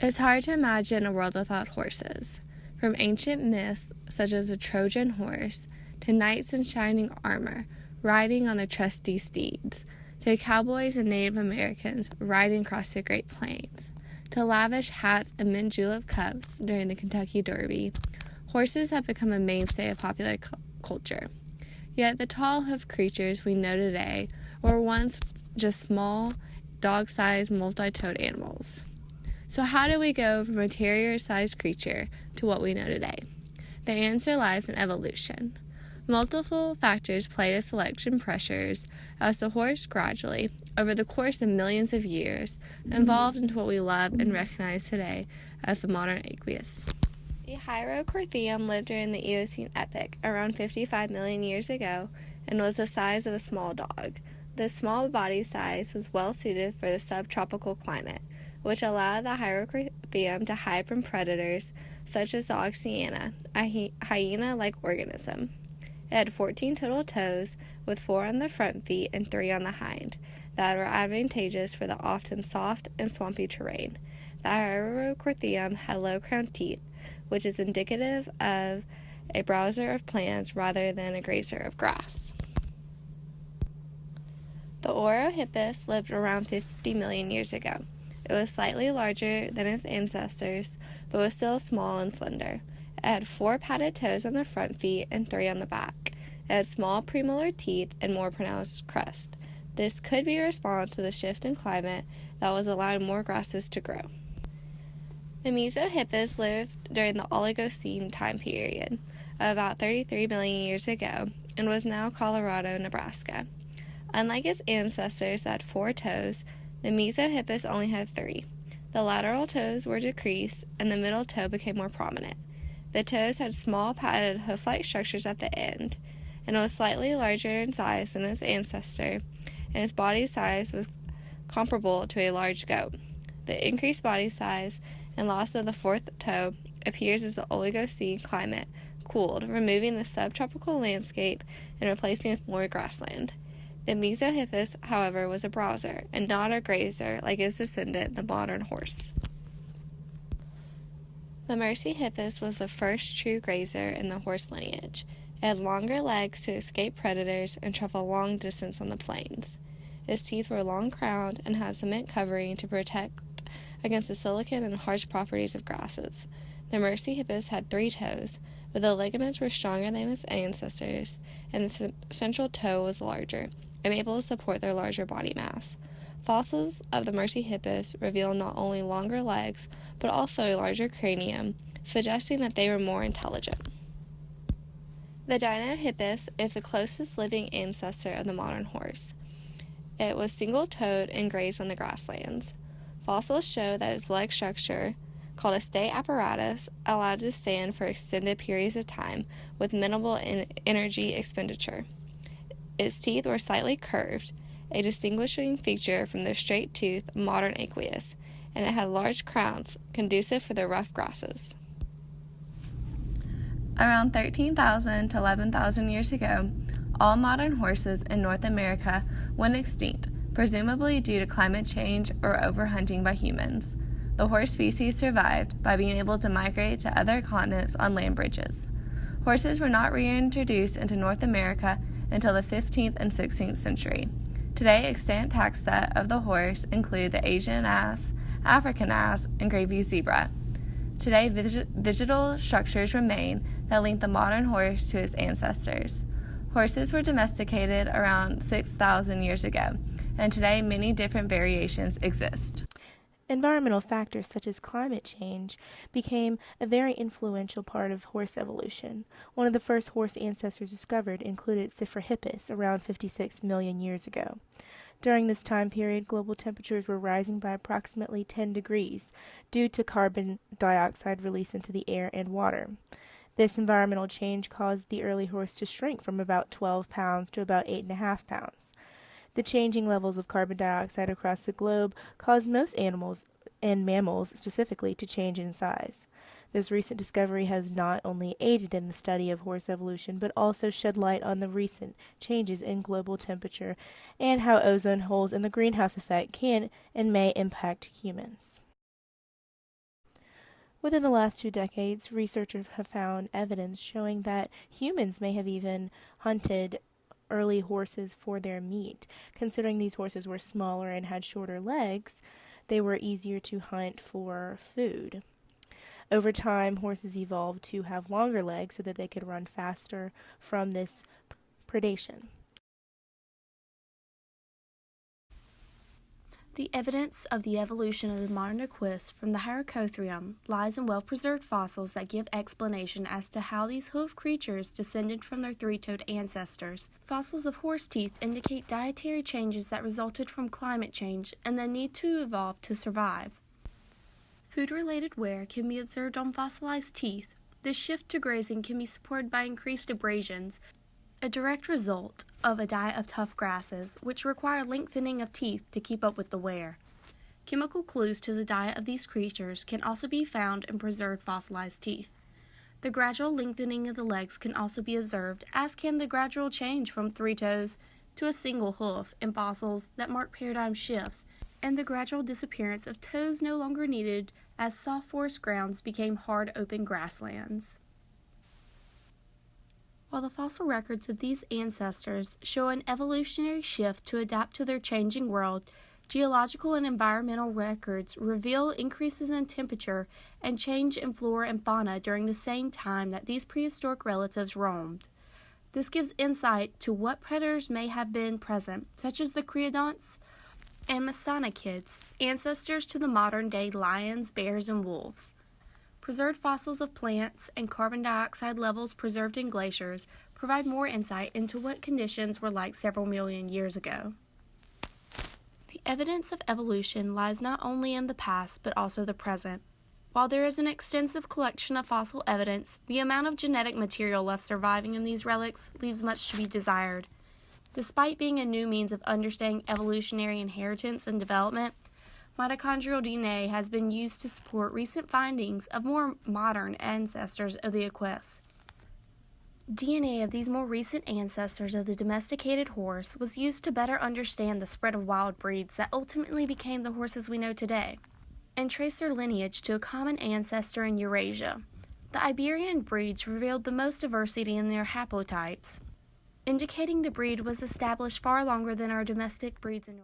It's hard to imagine a world without horses. From ancient myths, such as the Trojan horse, to knights in shining armor, riding on their trusty steeds, to cowboys and Native Americans riding across the Great Plains, to lavish hats and mint julep cups during the Kentucky Derby, horses have become a mainstay of popular culture. Yet the tall-hoofed creatures we know today were once just small, dog-sized, multi-toed animals. So how do we go from a terrier-sized creature to what we know today? The answer lies in evolution. Multiple factors played as selection pressures as the horse gradually, over the course of millions of years, evolved into what we love and recognize today as the modern equus. The Hyracotherium lived during the Eocene epoch, around 55 million years ago, and was the size of a small dog. This small body size was well suited for the subtropical climate, which allowed the Hyracotherium to hide from predators such as the Oxyana, a hyena-like organism. It had 14 total toes, with 4 on the front feet and 3 on the hind, that were advantageous for the often soft and swampy terrain. The Hyracotherium had low-crowned teeth, which is indicative of a browser of plants rather than a grazer of grass. The Orohippus lived around 50 million years ago. It was slightly larger than its ancestors, but was still small and slender. It had 4 padded toes on the front feet and 3 on the back. It had small premolar teeth and more pronounced crest. This could be a response to the shift in climate that was allowing more grasses to grow. The Mesohippus lived during the Oligocene time period, about 33 million years ago, and was now Colorado, Nebraska. Unlike its ancestors that had 4 toes, the Mesohippus only had 3. The lateral toes were decreased, and the middle toe became more prominent. The toes had small padded hoof-like structures at the end, and it was slightly larger in size than its ancestor, and its body size was comparable to a large goat. The increased body size and loss of the 4th toe appears as the Oligocene climate cooled, removing the subtropical landscape and replacing it with more grassland. The Mesohippus, however, was a browser and not a grazer like its descendant, the modern horse. The Merseyhippus was the first true grazer in the horse lineage. It had longer legs to escape predators and travel long distance on the plains. Its teeth were long-crowned and had cement covering to protect against the silicon and harsh properties of grasses. The Merseyhippus had 3 toes, but the ligaments were stronger than its ancestors, and the central toe was larger and able to support their larger body mass. Fossils of the Merseyhippus reveal not only longer legs, but also a larger cranium, suggesting that they were more intelligent. The Dinohippus is the closest living ancestor of the modern horse. It was single-toed and grazed on the grasslands. Fossils show that its leg structure, called a stay apparatus, allowed it to stand for extended periods of time with minimal energy expenditure. Its teeth were slightly curved, a distinguishing feature from the straight-toothed modern equus, and it had large crowns, conducive for the rough grasses. Around 13,000 to 11,000 years ago, all modern horses in North America went extinct, presumably due to climate change or overhunting by humans. The horse species survived by being able to migrate to other continents on land bridges. Horses were not reintroduced into North America until the 15th and 16th century. Today, extant taxa of the horse include the Asian ass, African ass, and gravy zebra. Today, digital structures remain that link the modern horse to its ancestors. Horses were domesticated around 6,000 years ago, and today many different variations exist. Environmental factors such as climate change became a very influential part of horse evolution. One of the first horse ancestors discovered included Cypherhippus around 56 million years ago. During this time period, global temperatures were rising by approximately 10 degrees due to carbon dioxide release into the air and water. This environmental change caused the early horse to shrink from about 12 pounds to about 8.5 pounds. The changing levels of carbon dioxide across the globe caused most animals, and mammals specifically, to change in size. This recent discovery has not only aided in the study of horse evolution, but also shed light on the recent changes in global temperature and how ozone holes and the greenhouse effect can and may impact humans. Within the last 2 decades, researchers have found evidence showing that humans may have even hunted early horses for their meat. Considering these horses were smaller and had shorter legs, they were easier to hunt for food. Over time, horses evolved to have longer legs so that they could run faster from this predation. The evidence of the evolution of the modern equus from the Hyracotherium lies in well-preserved fossils that give explanation as to how these hoof creatures descended from their three-toed ancestors. Fossils of horse teeth indicate dietary changes that resulted from climate change and the need to evolve to survive. Food-related wear can be observed on fossilized teeth. This shift to grazing can be supported by increased abrasions, a direct result of a diet of tough grasses, which require lengthening of teeth to keep up with the wear. Chemical clues to the diet of these creatures can also be found in preserved fossilized teeth. The gradual lengthening of the legs can also be observed, as can the gradual change from 3 toes to a single hoof in fossils that mark paradigm shifts, and the gradual disappearance of toes no longer needed as soft forest grounds became hard open grasslands. While the fossil records of these ancestors show an evolutionary shift to adapt to their changing world, geological and environmental records reveal increases in temperature and change in flora and fauna during the same time that these prehistoric relatives roamed. This gives insight to what predators may have been present, such as the creodonts and mesonychids, ancestors to the modern-day lions, bears, and wolves. Preserved fossils of plants and carbon dioxide levels preserved in glaciers provide more insight into what conditions were like several million years ago. The evidence of evolution lies not only in the past but also the present. While there is an extensive collection of fossil evidence, the amount of genetic material left surviving in these relics leaves much to be desired. Despite being a new means of understanding evolutionary inheritance and development, mitochondrial DNA has been used to support recent findings of more modern ancestors of the equus. DNA of these more recent ancestors of the domesticated horse was used to better understand the spread of wild breeds that ultimately became the horses we know today, and trace their lineage to a common ancestor in Eurasia. The Iberian breeds revealed the most diversity in their haplotypes, indicating the breed was established far longer than our domestic breeds in